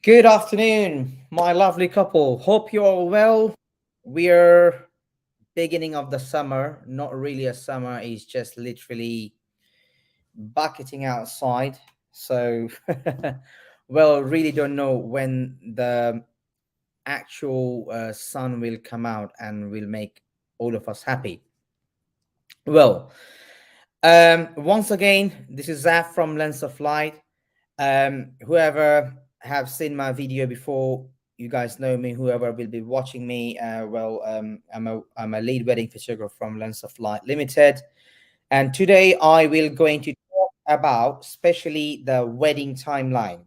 Good afternoon, my lovely couple. Hope you're all well. We're beginning of the summer. Not really a summer, it's just literally bucketing outside. So, well, really don't know when the actual sun will come out and will make all of us happy. Well, once again, this is Zaf from Lens of Light. Whoever have seen my video before, you guys know me. Whoever will be watching me, I'm a lead wedding photographer from Lens of Light Limited, and today I will going to talk about especially the wedding timeline,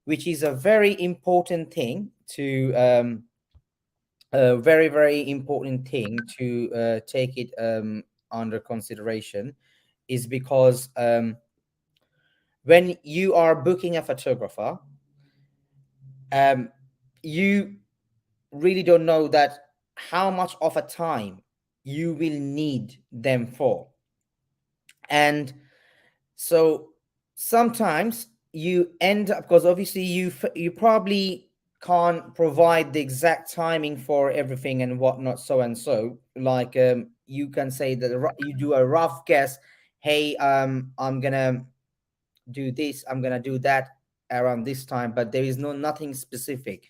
which is a very important thing to a very important thing to take it under consideration, is because when you are booking a photographer, um, you really don't know that how much of a time you will need them for. And so sometimes you end up, because obviously you probably can't provide the exact timing for everything and whatnot, so and so, like you can say that you do a rough guess. Hey, I'm gonna do this, I'm gonna do that around this time, but there is nothing specific.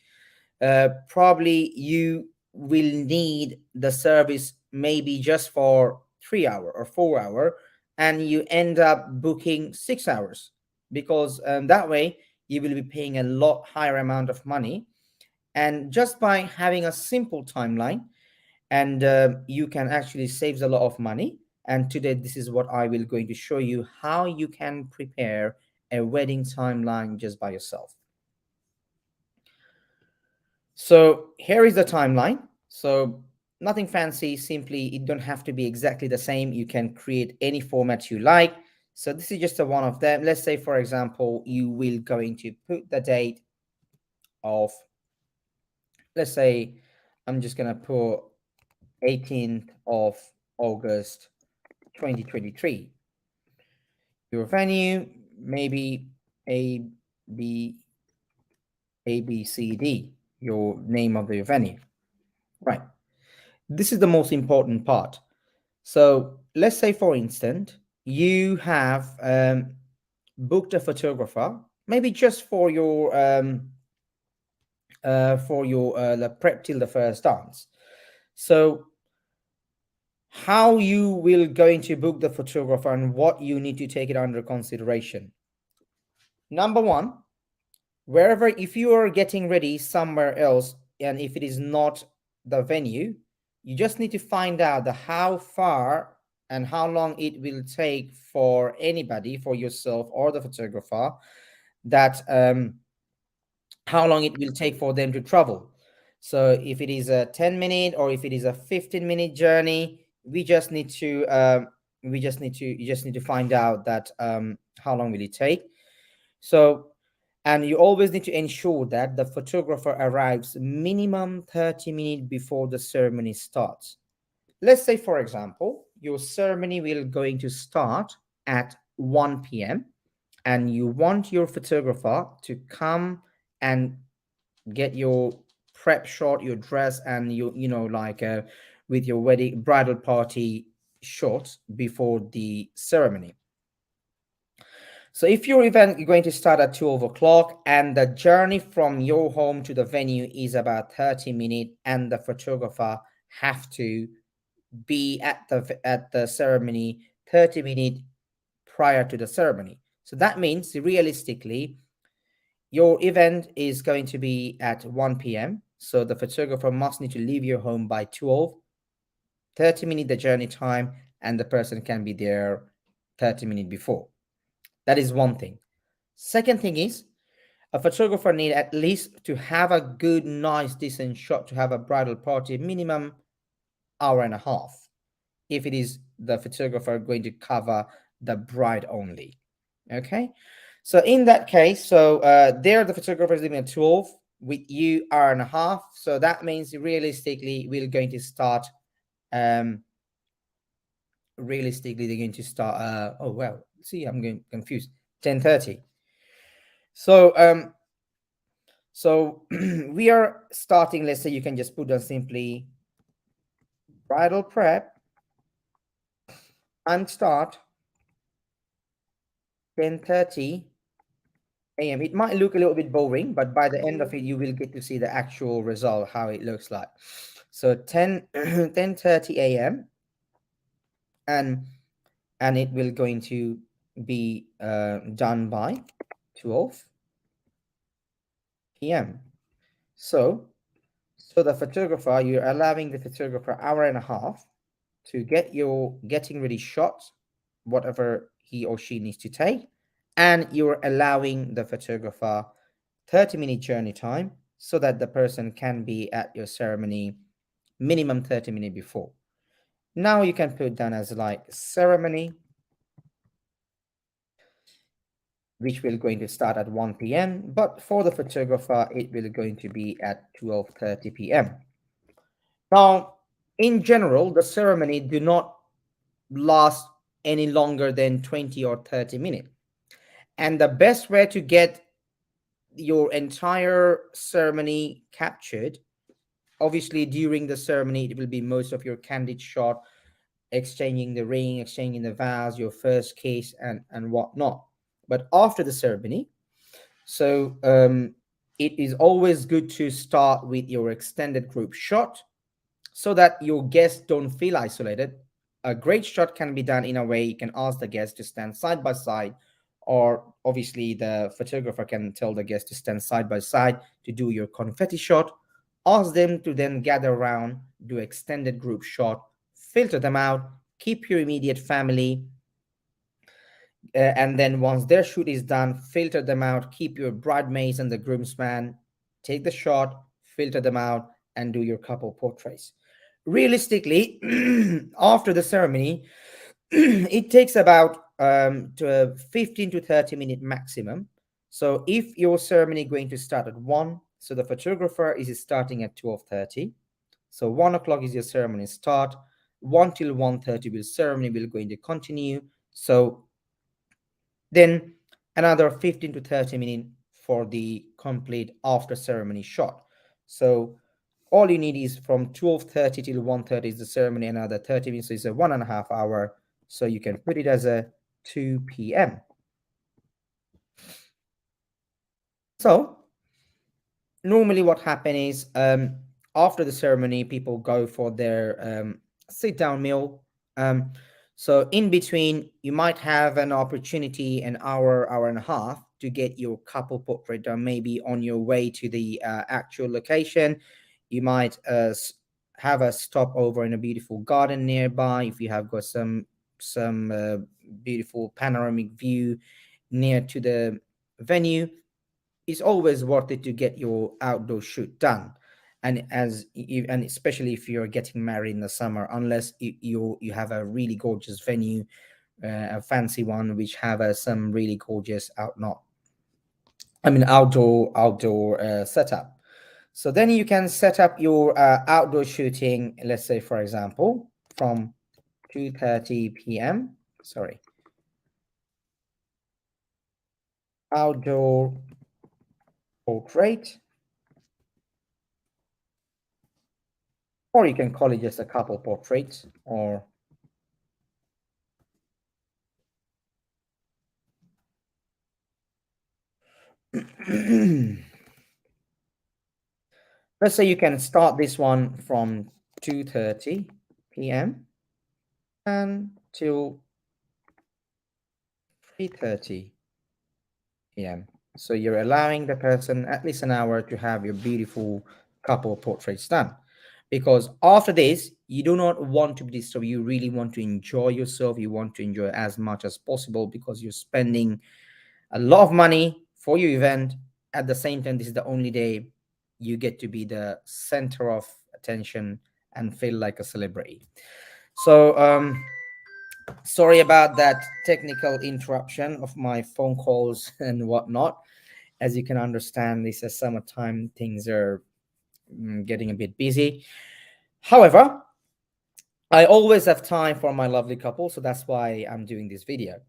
Probably you will need the service maybe just for 3 hour or 4 hour, and you end up booking 6 hours, because that way you will be paying a lot higher amount of money. And just by having a simple timeline, and you can actually save a lot of money. And today this is what I will going to show you, how you can prepare a wedding timeline just by yourself. So here is the timeline. So nothing fancy, simply it don't have to be exactly the same. You can create any format you like. So this is just a one of them. Let's say, for example, you will going to put the date of, let's say, I'm just gonna put 18th of August 2023. Your venue, maybe A B ABCD, your name of the venue. Right. This is the most important part. So let's say, for instance, you have booked a photographer, maybe just for your the prep till the first dance. So how you will going to book the photographer and what you need to take it under consideration. Number one, wherever, if you are getting ready somewhere else and if it is not the venue, you just need to find out the how far and how long it will take for anybody, for yourself or the photographer, that how long it will take for them to travel. So if it is a 10-minute or if it is a 15-minute journey, we just need to you just need to find out that how long will it take. So, and you always need to ensure that the photographer arrives minimum 30 minutes before the ceremony starts. Let's say, for example, your ceremony will going to start at 1 p.m. and you want your photographer to come and get your prep shot, your dress, and like with your wedding bridal party shots before the ceremony. So if your event is going to start at 12 o'clock and the journey from your home to the venue is about 30 minutes, and the photographer have to be at the ceremony 30 minutes prior to the ceremony. So that means realistically your event is going to be at 1 p.m. So the photographer must need to leave your home by 12, 30 minutes the journey time, and the person can be there 30 minutes before. That is one thing. Second thing is, a photographer need at least to have a good, nice, decent shot to have a bridal party, minimum hour and a half. If it is the photographer going to cover the bride only, okay. So in that case, so there the photographer is leaving at 12, with you hour and a half. So that means realistically we're going to start. Um, realistically they're going to start. Oh well, see, I'm getting confused. 10:30. So So we are starting, let's say you can just put down simply bridal prep and start 10:30 a.m. It might look a little bit boring, but by the end of it, you will get to see the actual result, how it looks like. So 10:30 a.m. and it will going to be done by 12 p.m. So the photographer, you're allowing the photographer hour and a half to get your getting ready shots, whatever he or she needs to take, and you're allowing the photographer 30-minute journey time so that the person can be at your ceremony minimum 30 minutes before. Now you can put down as like ceremony, which will going to start at 1 p.m. But for the photographer, it will going to be at 12:30 p.m. Now, in general, the ceremony do not last any longer than 20 or 30 minutes. And the best way to get your entire ceremony captured, obviously during the ceremony, it will be most of your candid shot, exchanging the ring, exchanging the vows, your first kiss, and whatnot. But after the ceremony, so it is always good to start with your extended group shot so that your guests don't feel isolated. A great shot can be done in a way you can ask the guests to stand side by side, or obviously the photographer can tell the guests to stand side by side to do your confetti shot. Ask them to then gather around, do extended group shot, filter them out, keep your immediate family, and then once their shoot is done, filter them out, keep your bridesmaids and the groomsmen, take the shot, filter them out, and do your couple portraits. Realistically, after the ceremony, it takes about 15 to 30 minute maximum. So if your ceremony going to start at 1, so the photographer is starting at 12:30. So 1 o'clock is your ceremony start. 1 till 1:30 will ceremony will going to continue. So then another 15 to 30 minutes for the complete after ceremony shot. So all you need is from 12:30 till 1:30 is the ceremony, another 30 minutes, so it's a 1.5 hour. So you can put it as a 2 p.m. So normally what happens is after the ceremony, people go for their sit down meal. Um, so in between, you might have an opportunity, an hour, hour and a half, to get your couple portrait done. Maybe on your way to the actual location, you might have a stopover in a beautiful garden nearby. If you have got some beautiful panoramic view near to the venue, it's always worth it to get your outdoor shoot done. And and especially if you're getting married in the summer, unless you have a really gorgeous venue, a fancy one which have some really gorgeous outdoor setup. So then you can set up your outdoor shooting, let's say for example from 2:30 p.m. sorry, outdoor portrait, or you can call it just a couple portraits, or let's say you can start this one from 2:30 p.m. until 3:30 p.m. So you're allowing the person at least an hour to have your beautiful couple portraits done. Because after this, you do not want to be disturbed. You really want to enjoy yourself. You want to enjoy as much as possible because you're spending a lot of money for your event. At the same time, this is the only day you get to be the center of attention and feel like a celebrity. So sorry about that technical interruption of my phone calls and whatnot. As you can understand, this is summertime, things are getting a bit busy. However, I always have time for my lovely couple, so that's why I'm doing this video.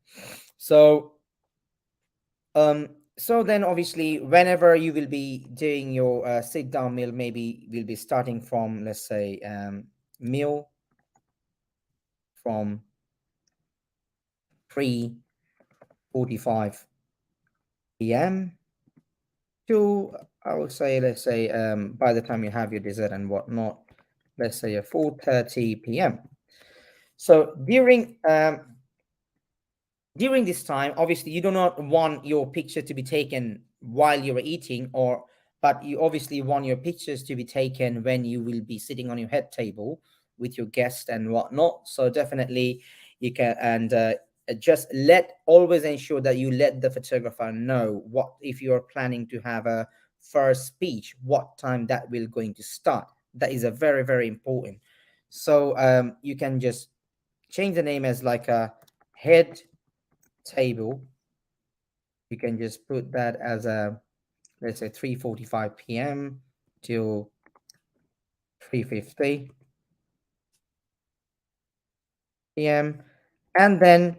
So So then obviously whenever you will be doing your sit down meal, maybe we'll be starting from, let's say, meal from 3:45 p.m. to, I would say, let's say, by the time you have your dessert and whatnot, let's say a 4:30 p.m. So during this time, obviously you do not want your picture to be taken while you're eating, or but you obviously want your pictures to be taken when you will be sitting on your head table with your guest and whatnot. So definitely you can, and just let always ensure that you let the photographer know what, if you are planning to have a first speech, what time that will going to start. That is a very, very important. So you can just change the name as like a head table. You can just put that as a, let's say, 3:45 p.m. till 3:50 p.m. And then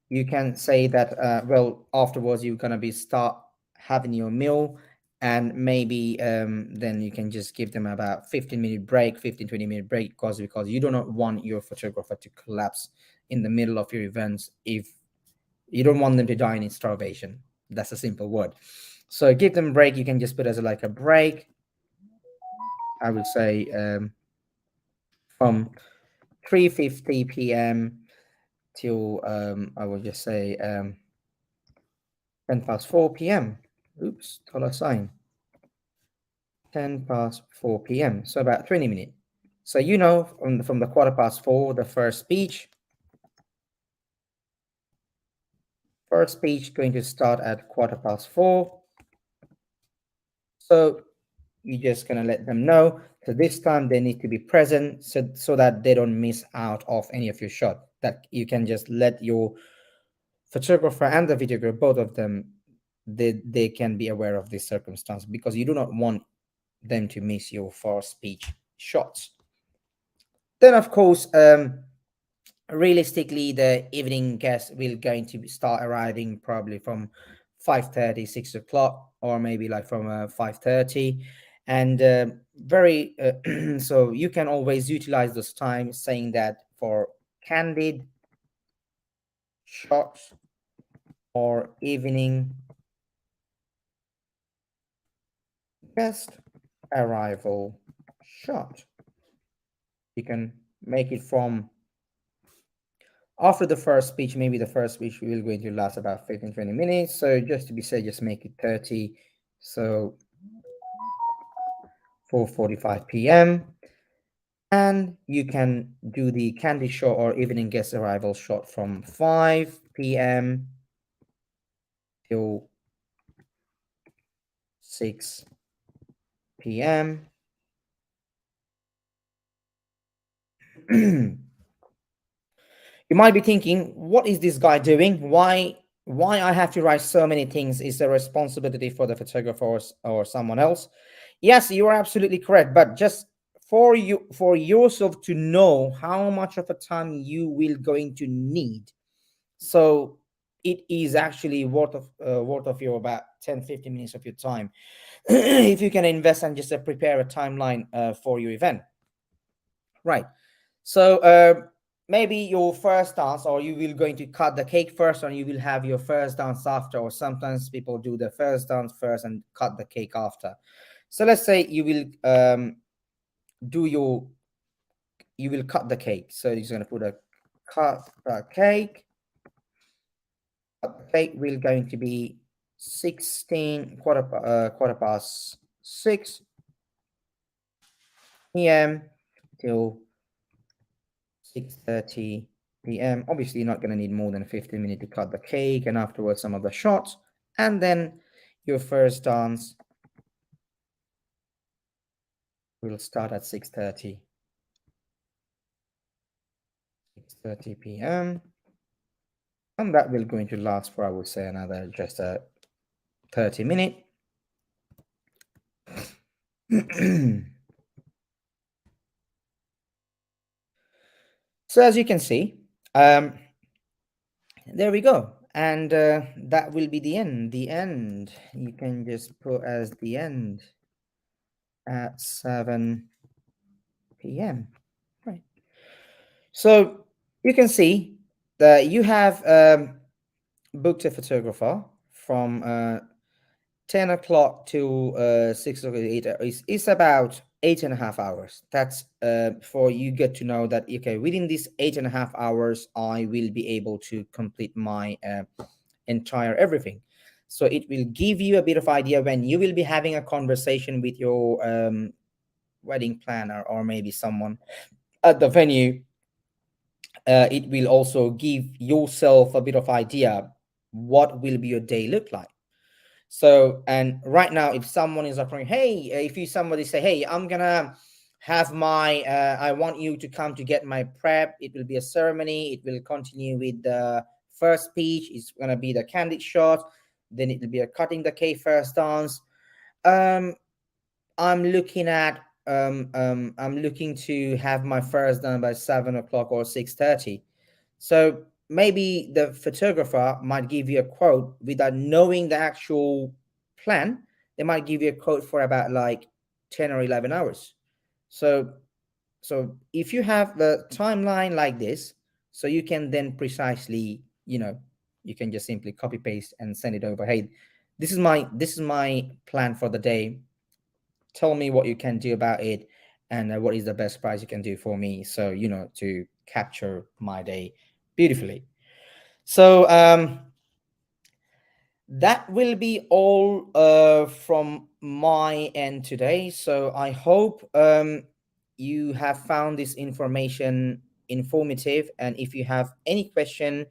you can say that well, afterwards you're gonna be start having your meal, and maybe then you can just give them about 15-minute break, 15-20 minute break, because you do not want your photographer to collapse in the middle of your events. If you don't want them to die in starvation, that's a simple word. So give them a break. You can just put as like a break, I would say, from 3:50 p.m. till I would just say 10 past 4 p.m. Oops, dollar sign. 10 past 4 p.m. So about 20 minutes. So from the quarter past 4, the first speech going to start at quarter past 4. So you're just gonna let them know. So this time they need to be present, so that they don't miss out of any of your shot. That you can just let your photographer and the videographer, both of them, they can be aware of this circumstance, because you do not want them to miss your first speech shots. Then of course, realistically the evening guests will going to start arriving probably from 5:30, 6 o'clock, or maybe like from 5:30. And very so you can always utilize those times, saying that for candid shots or evening guest arrival shot, you can make it from after the first speech. Maybe the first speech will going to last about 15-20 minutes, so just to be safe, just make it 30. So 4:45 p.m. and you can do the candy shot or evening guest arrival shot from 5 p.m. till 6 p.m. You might be thinking, what is this guy doing? Why I have to write so many things? Is the responsibility for the photographer or someone else? Yes, you are absolutely correct. But just for yourself to know how much of a time you will going to need. So it is actually worth of your about 10-15 minutes of your time if you can invest and just prepare a timeline for your event. Right. So maybe your first dance, or you will going to cut the cake first, or you will have your first dance after, or sometimes people do the first dance first and cut the cake after. So let's say you will do your you will cut the cake. So you're going to put a cut the cake. Cut the cake will going to be quarter past 6 p.m. till 6:30 p.m. Obviously, you're not going to need more than 15 minutes to cut the cake, and afterwards some of the shots, and then your first dance will start at 6:30 p.m. and that will going to last for, I would say, another just a 30 minute. So as you can see, there we go. And that will be the end. The end. You can just put as the end at 7 p.m. Right. So you can see that you have booked a photographer from 10 o'clock to 6 o'clock. It's about 8.5 hours. That's for you get to know that, okay, within these 8.5 hours, I will be able to complete my entire everything. So it will give you a bit of idea when you will be having a conversation with your wedding planner or maybe someone at the venue. It will also give yourself a bit of idea what will be your day look like. So, and right now, if someone is offering, hey, if you somebody say, hey, I'm gonna have my, I want you to come to get my prep. It will be a ceremony. It will continue with the first speech. It's gonna be the candid shot. Then it will be a cutting the cake first dance. Um, I'm looking at, I'm looking to have my first done by 7 o'clock or 6:30. So maybe the photographer might give you a quote without knowing the actual plan. They might give you a quote for about like 10 or 11 hours. So if you have the timeline like this, so you can then precisely, you can just simply copy paste and send it over. Hey, this is my plan for the day. Tell me what you can do about it, and what is the best price you can do for me, so to capture my day beautifully. So that will be all from my end today. So I hope you have found this information informative, and if you have any question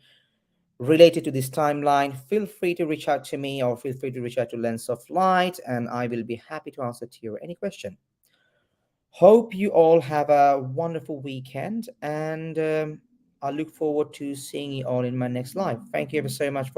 related to this timeline, feel free to reach out to me, or feel free to reach out to Lens of Light, and I will be happy to answer to your any question. Hope you all have a wonderful weekend, and I look forward to seeing you all in my next live. Thank you ever so much for